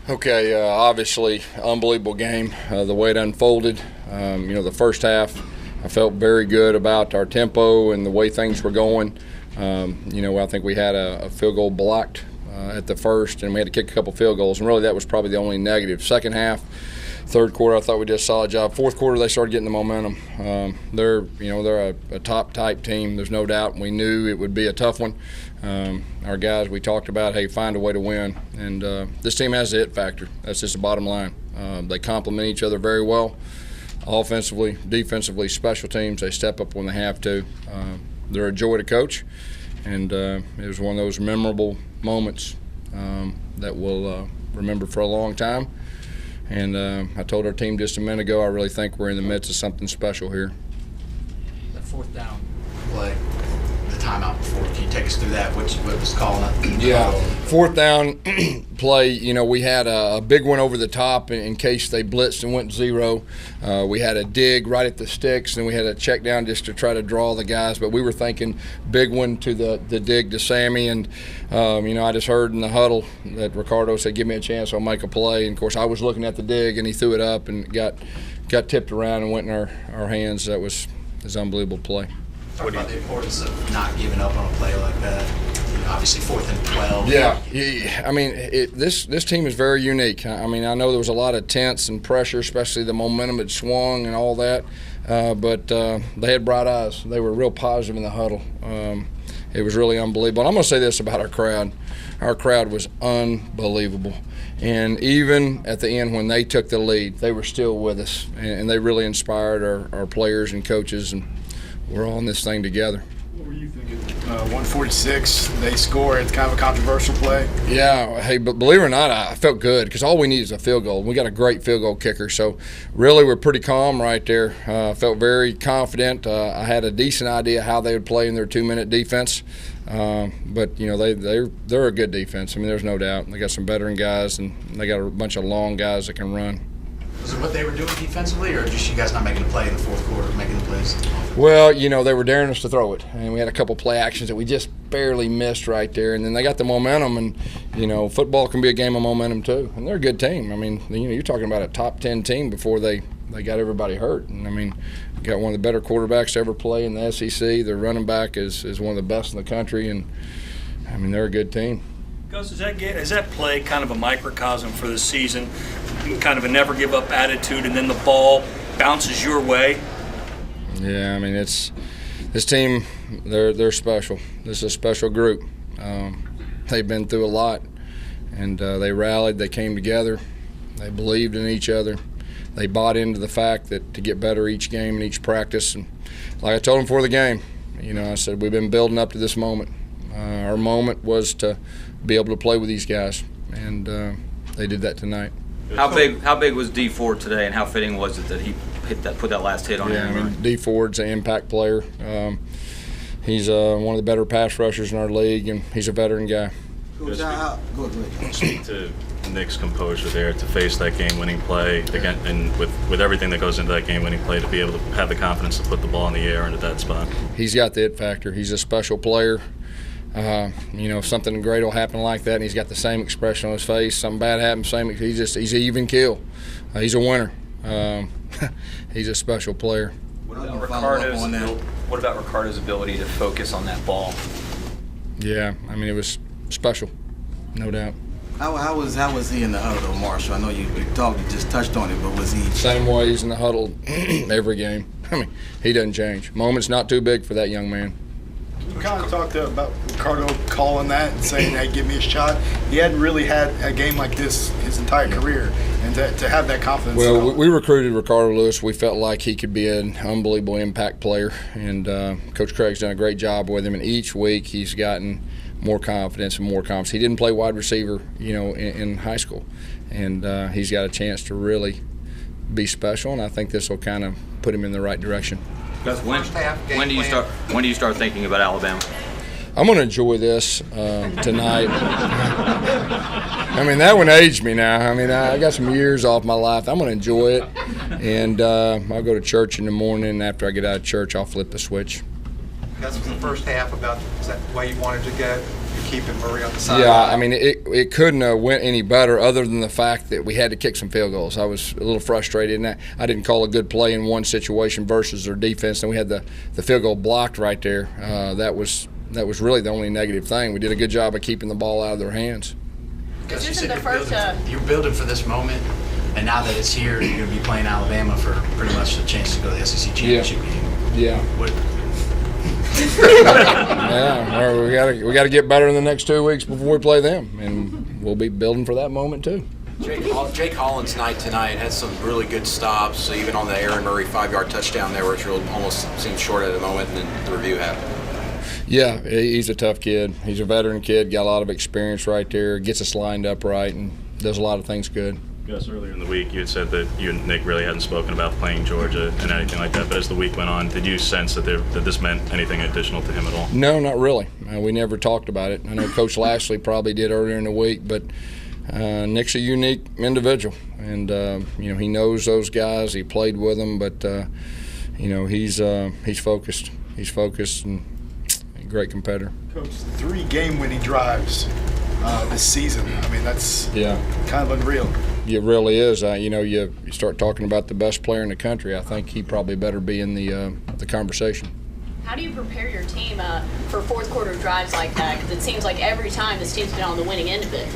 Okay, obviously, unbelievable game, the way it unfolded. The first half, I felt very good about our tempo and the way things were going. I think we had a field goal blocked at the first, and we had to kick a couple field goals, and really that was probably the only negative. Second half, third quarter, I thought we did a solid job. Fourth quarter, they started getting the momentum. They're a top-type team, there's no doubt, and we knew it would be a tough one. Our guys, we talked about, hey, find a way to win, and this team has the it factor. That's just the bottom line. They complement each other very well, offensively, defensively, special teams. They step up when they have to. They're a joy to coach, and it was one of those memorable moments that we'll remember for a long time. And I told our team just a minute ago, I really think we're in the midst of something special here. That fourth down play, the timeout before, can you take us through that? What was calling it? Yeah, fourth down play, we had a big one over the top in case they blitzed and went zero. We had a dig right at the sticks, and we had a check down just to try to draw the guys. But we were thinking big one to the dig to Sammy. And, I just heard in the huddle that Ricardo said, give me a chance, I'll make a play. And, of course, I was looking at the dig, and he threw it up and got tipped around and went in our hands. That was his unbelievable play. Talk about the importance of not giving up on a play like that. Obviously, 4th and 12. Yeah. I mean, this team is very unique. I mean, I know there was a lot of tense and pressure, especially the momentum had swung and all that, but they had bright eyes. They were real positive in the huddle. It was really unbelievable. And I'm going to say this about our crowd. Our crowd was unbelievable. And even at the end when they took the lead, they were still with us, and they really inspired our players and coaches, and we're all in this thing together. What were you thinking? 146, they score. It's kind of a controversial play. Yeah, hey, but believe it or not, I felt good because all we need is a field goal. We got a great field goal kicker, so really we're pretty calm right there. I felt very confident. I had a decent idea how they would play in their 2-minute defense, but they're a good defense. I mean, there's no doubt. They got some veteran guys, and they got a bunch of long guys that can run. Was it what they were doing defensively, or just you guys not making a play in the fourth quarter, making the plays? Well, they were daring us to throw it, and we had a couple play actions that we just barely missed right there, and then they got the momentum, and, football can be a game of momentum too, and they're a good team. I mean, you're talking about a top 10 team before they got everybody hurt, and, I mean, got one of the better quarterbacks to ever play in the SEC. Their running back is one of the best in the country, and, I mean, they're a good team. Gus, is that play kind of a microcosm for the season, kind of a never-give-up attitude, and then the ball bounces your way? Yeah, I mean, this team, they're special. This is a special group. They've been through a lot, and they rallied. They came together. They believed in each other. They bought into the fact that to get better each game and each practice. And like I told them before the game, I said we've been building up to this moment. Our moment was to be able to play with these guys, and they did that tonight. How big was D Ford today, and how fitting was it that he put that last hit on you? Yeah, I mean, D Ford's an impact player. He's one of the better pass rushers in our league, and he's a veteran guy. Speak to Nick's composure there to face that game-winning play again, and with everything that goes into that game-winning play, to be able to have the confidence to put the ball in the air into that spot. He's got the it factor. He's a special player. If something great will happen like that, and he's got the same expression on his face. Something bad happens, he's an even kill. He's a winner. He's a special player. What about Ricardo's ability to focus on that ball? Yeah, I mean, it was special, no doubt. How was he in the huddle, Marshall? I know you just touched on it, but was he? Same way he's in the huddle every game. I mean, he doesn't change. Moment's not too big for that young man. We kind of talked about Ricardo calling that and saying, hey, give me a shot. He hadn't really had a game like this his entire career, and to have that confidence. Well, we recruited Ricardo Lewis. We felt like he could be an unbelievable impact player, and Coach Craig's done a great job with him, and each week he's gotten more confidence and more confidence. He didn't play wide receiver, in high school, and he's got a chance to really be special, and I think this will kind of put him in the right direction. When do you start thinking about Alabama? I'm going to enjoy this tonight. I mean, that one aged me now. I mean, I got some years off my life. I'm going to enjoy it, and I'll go to church in the morning, and after I get out of church, I'll flip the switch. That was the first half. Is that the way you wanted to go? You're keeping Murray on the side. Yeah, I mean, it couldn't have went any better other than the fact that we had to kick some field goals. I was a little frustrated, and I didn't call a good play in one situation versus their defense, and we had the field goal blocked right there. That was really the only negative thing. We did a good job of keeping the ball out of their hands. Because you said you're building for this moment, and now that it's here, you're going to be playing Alabama for pretty much the chance to go to the SEC championship game. Yeah. What, yeah, well, we got to get better in the next 2 weeks before we play them, and we'll be building for that moment too. Jake Holland's night tonight had some really good stops, even on the Aaron Murray 5-yard touchdown there, which really almost seemed short at the moment, and then the review happened. Yeah, he's a tough kid. He's a veteran kid, got a lot of experience right there, gets us lined up right, and does a lot of things good. Yes, earlier in the week you had said that you and Nick really hadn't spoken about playing Georgia and anything like that, but as the week went on, did you sense that this meant anything additional to him at all? No, not really. We never talked about it. I know Coach Lashley probably did earlier in the week, but Nick's a unique individual, and he knows those guys. He played with them, but he's focused. He's focused and a great competitor. Coach, 3 game-winning drives this season. I mean, that's kind of unreal. It really is. You start talking about the best player in the country. I think he probably better be in the conversation. How do you prepare your team for fourth quarter drives like that? Because it seems like every time this team's been on the winning end of it.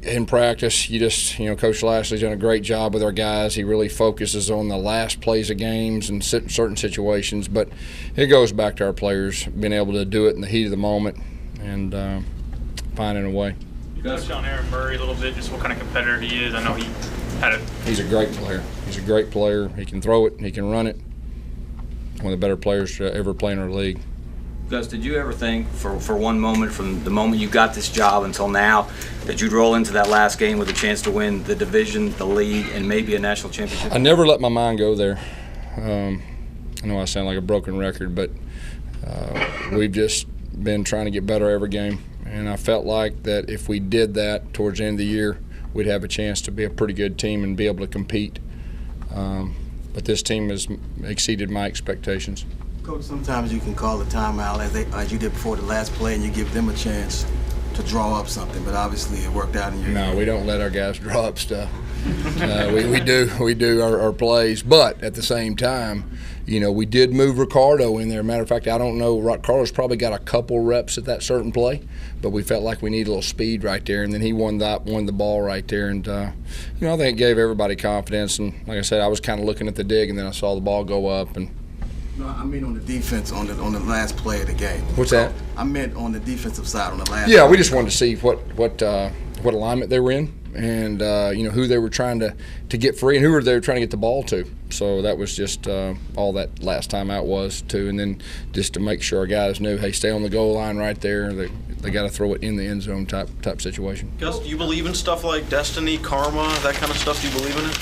In practice, Coach Lashley's done a great job with our guys. He really focuses on the last plays of games and certain situations. But it goes back to our players being able to do it in the heat of the moment and finding a way. You touched on Aaron Murray a little bit, just what kind of competitor he is. I know He's a great player. He's a great player. He can throw it. He can run it. One of the better players to ever play in our league. Gus, did you ever think for one moment, from the moment you got this job until now, that you'd roll into that last game with a chance to win the division, the league, and maybe a national championship? I never let my mind go there. I know I sound like a broken record, but we've just been trying to get better every game. And I felt like that if we did that towards the end of the year, we'd have a chance to be a pretty good team and be able to compete. But this team has exceeded my expectations. Coach, sometimes you can call a timeout as you did before the last play, and you give them a chance to draw up something. But obviously, it worked out in your No, we don't let our guys draw up stuff. We do our plays, but at the same time, we did move Ricardo in there. Matter of fact, I don't know, Ricardo's probably got a couple reps at that certain play, but we felt like we needed a little speed right there, and then he won the ball right there, and I think it gave everybody confidence. And like I said, I was kind of looking at the dig, and then I saw the ball go up. And no, I mean on the defense, on the last play of the game. What's that? I meant on the defensive side, on the last. Yeah, we just wanted to see what alignment they were in, and who they were trying to get free, and who they were trying to get the ball to. So that was just all that last time out was too, and then just to make sure our guys knew, hey, stay on the goal line right there. They got to throw it in the end zone type situation. Gus, do you believe in stuff like destiny, karma, that kind of stuff? Do you believe in it?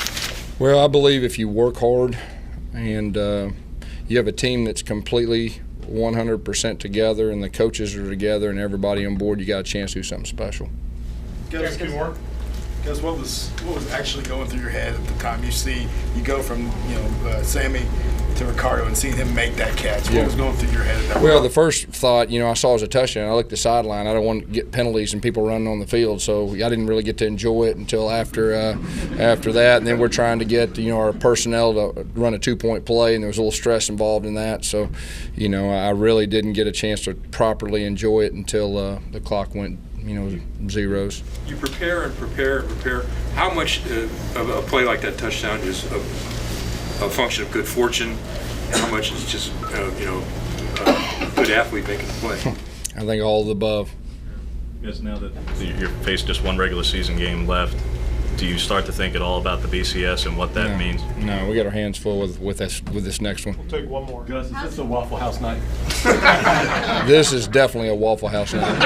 Well, I believe if you work hard and you have a team that's completely 100% together, and the coaches are together, and everybody on board, you got a chance to do something special. Gus, what was actually going through your head at the time you go from Sammy to Ricardo and seeing him make that catch? What was going through your head at that point? Well, the first thought, I saw as a touchdown. I looked at the sideline. I don't want to get penalties and people running on the field, so I didn't really get to enjoy it until after that. And then we're trying to get our personnel to run a 2-point play, and there was a little stress involved in that. So, I really didn't get a chance to properly enjoy it until the clock went zeros. You prepare and prepare and prepare. How much of a play like that touchdown is a function of good fortune, and how much is just a good athlete making the play? I think all of the above. Yes, now that you're faced just one regular season game left, do you start to think at all about the BCS and what that means? No, we got our hands full with this next one. We'll take one more. Gus, is this a Waffle House night? This is definitely a Waffle House night.